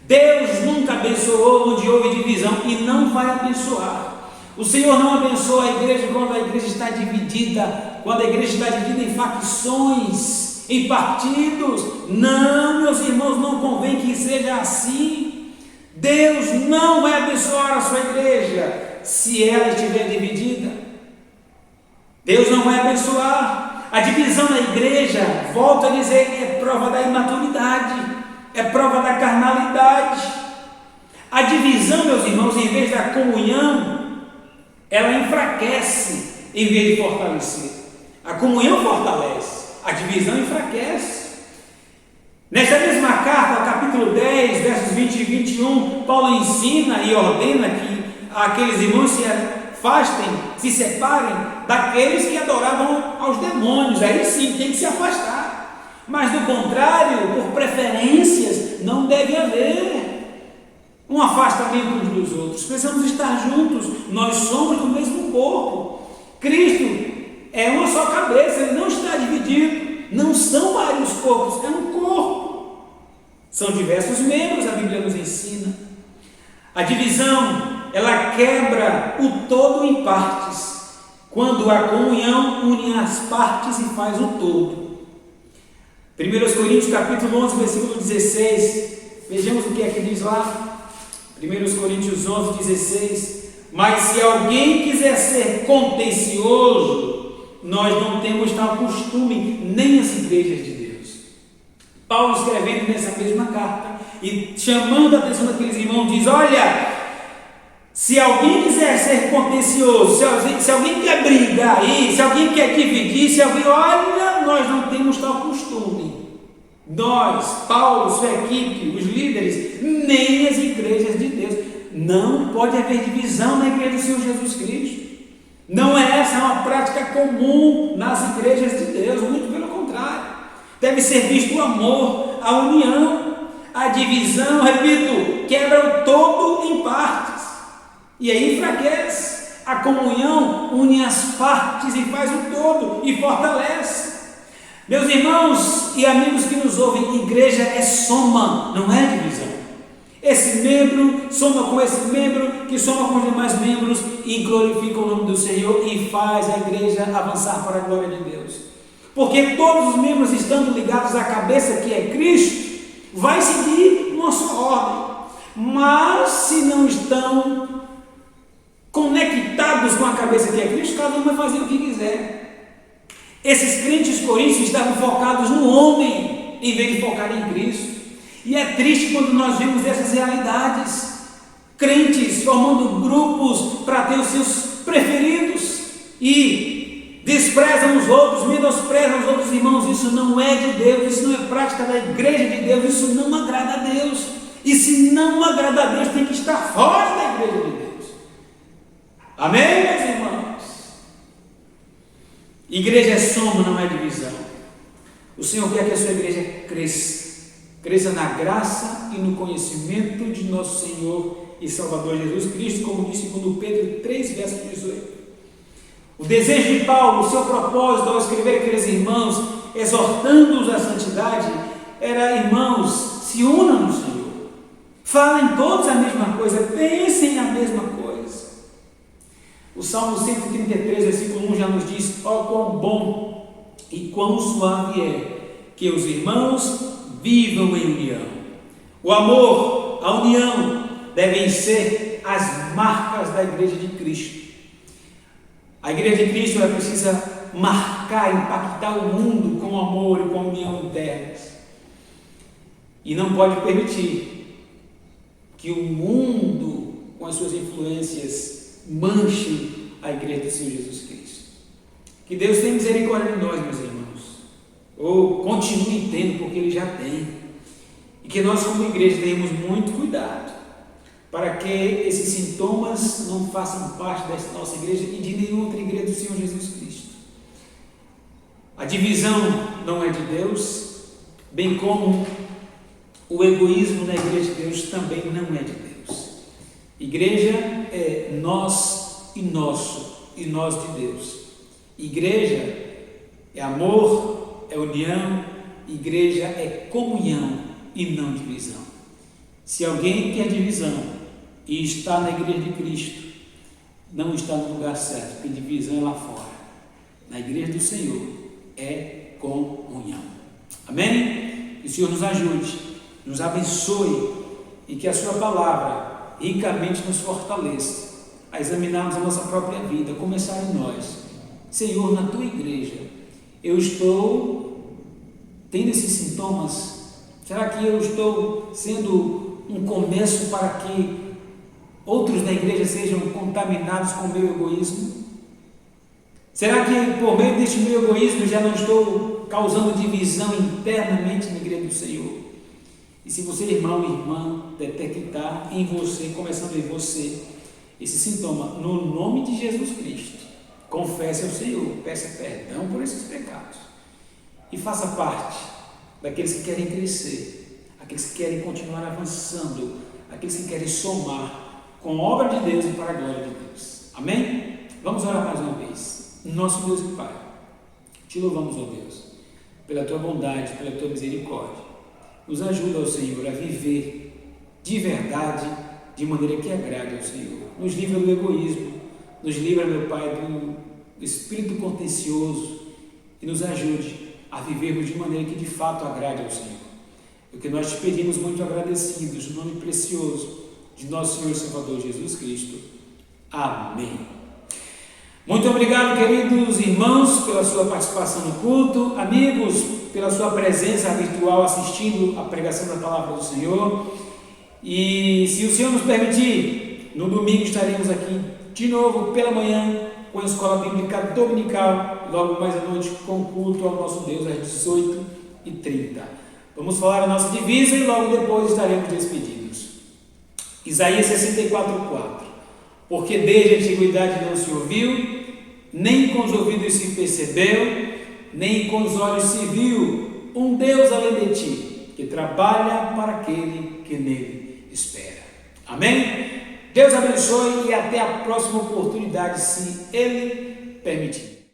Deus nunca abençoou onde houve divisão e não vai abençoar. O Senhor não abençoa a igreja quando a igreja está dividida, quando a igreja está dividida em facções, em partidos. Não, meus irmãos, não convém que seja assim. Deus não vai abençoar a sua igreja se ela estiver dividida. Deus não vai abençoar. A divisão na igreja, volto a dizer, é prova da imaturidade, é prova da carnalidade. A divisão, meus irmãos, em vez da comunhão, ela enfraquece em vez de fortalecer. A comunhão fortalece, a divisão enfraquece. Nesta mesma carta, capítulo 10, versos 20 e 21, Paulo ensina e ordena que aqueles irmãos se afastem, se separem daqueles que adoravam aos demônios. Aí sim, tem que se afastar. Mas do contrário, por preferências, não deve haver um afastamento uns dos outros. Precisamos estar juntos. Nós somos do mesmo corpo. Cristo é uma só cabeça, ele não está dividido. Não são vários corpos, é um corpo. São diversos membros, a Bíblia nos ensina. A divisão, ela quebra o todo em partes, quando a comunhão une as partes e faz o todo. 1 Coríntios capítulo 11, versículo 16. Vejamos o que é que diz lá. 1 Coríntios 11, 16. Mas se alguém quiser ser contencioso, nós não temos tal costume, nem as igrejas de Deus. Paulo escrevendo nessa mesma carta e chamando a atenção daqueles irmãos, diz: olha, se alguém quiser ser contencioso, se alguém quer brigar aí, se alguém quer dividir, se alguém, olha, nós não temos tal costume. Nós, Paulo, sua equipe, os líderes, nem as igrejas de Deus. Não pode haver divisão na igreja do Senhor Jesus Cristo. Não é essa uma prática comum nas igrejas de Deus, muito pelo contrário. Deve ser visto o amor, a união, a divisão, repito, quebra o todo em partes e aí enfraquece. A comunhão une as partes e faz o todo e fortalece. Meus irmãos e amigos que nos ouvem, igreja é soma, não é divisão. Esse membro soma com esse membro, que soma com os demais membros e glorifica o nome do Senhor e faz a igreja avançar para a glória de Deus. Porque todos os membros estando ligados à cabeça que é Cristo, vai seguir nossa ordem. Mas se não estão conectados com a cabeça que é Cristo, cada um vai fazer o que quiser. Esses crentes coríntios estavam focados no homem, em vez de focar em Cristo. E é triste quando nós vemos essas realidades, crentes formando grupos para ter os seus preferidos e desprezam os outros, menosprezam os outros irmãos. Isso não é de Deus, isso não é prática da igreja de Deus, isso não agrada a Deus. E se não agrada a Deus, tem que estar fora da igreja de Deus. Amém, meus irmãos? Igreja é soma, não é divisão. O Senhor quer que a sua igreja cresça na graça e no conhecimento de nosso Senhor e Salvador Jesus Cristo, como disse segundo Pedro 3, verso 18. O desejo de Paulo, o seu propósito ao escrever aqueles irmãos, exortando-os à santidade, era: irmãos, se unam no Senhor, falem todos a mesma coisa, pensem a mesma coisa. O Salmo 133, versículo 1 já nos diz: ó quão bom e quão suave é que os irmãos vivam em união. O amor, a união devem ser as marcas da igreja de Cristo. A igreja de Cristo, ela precisa marcar, impactar o mundo com amor e com a união internas. E não pode permitir que o mundo, com as suas influências, manche a igreja do Senhor Jesus Cristo. Que Deus tenha misericórdia de nós, meus irmãos, ou continue tendo, porque Ele já tem. E que nós, como igreja, tenhamos muito cuidado para que esses sintomas não façam parte dessa nossa igreja e de nenhuma outra igreja do Senhor Jesus Cristo. A divisão não é de Deus, bem como o egoísmo na igreja de Deus também não é de Deus. Igreja é nós e nosso, e nós de Deus. Igreja é amor, é união, igreja é comunhão e não divisão. Se alguém quer divisão e está na igreja de Cristo, não está no lugar certo, porque divisão é lá fora. Na igreja do Senhor é comunhão. Amém? Que o Senhor nos ajude, nos abençoe e que a sua palavra ricamente nos fortaleça a examinarmos a nossa própria vida, começar em nós. Senhor, na tua igreja, eu estou tendo esses sintomas. Será que eu estou sendo um começo para que outros da igreja sejam contaminados com o meu egoísmo? Será que por meio deste meu egoísmo já não estou causando divisão internamente na igreja do Senhor? E se você, irmão e irmã, detectar em você, começando em você, esse sintoma, no nome de Jesus Cristo, confesse ao Senhor, peça perdão por esses pecados e faça parte daqueles que querem crescer, aqueles que querem continuar avançando, aqueles que querem somar com a obra de Deus e para a glória de Deus. Amém? Vamos orar mais uma vez. Nosso Deus e Pai, te louvamos, ó Deus, pela tua bondade, pela tua misericórdia. Nos ajuda, ó Senhor, a viver de verdade, de maneira que agrade ao Senhor. Nos livra do egoísmo, nos livra, meu Pai, do espírito contencioso e nos ajude a vivermos de maneira que de fato agrade ao Senhor. É o que nós te pedimos, muito agradecidos, no nome precioso de nosso Senhor e Salvador Jesus Cristo. Amém. Muito obrigado, queridos irmãos, pela sua participação no culto, amigos, pela sua presença virtual assistindo a pregação da palavra do Senhor. E se o Senhor nos permitir, no domingo estaremos aqui de novo pela manhã com a escola bíblica dominical, logo mais à noite com o culto ao nosso Deus às 18h30. Vamos falar a nossa divisa e logo depois estaremos despedidos. Isaías 64:4. Porque desde a antiguidade não se ouviu, nem com os ouvidos se percebeu, nem com os olhos se viu um Deus além de ti, que trabalha para aquele que nele espera. Amém? Deus abençoe e até a próxima oportunidade, se Ele permitir.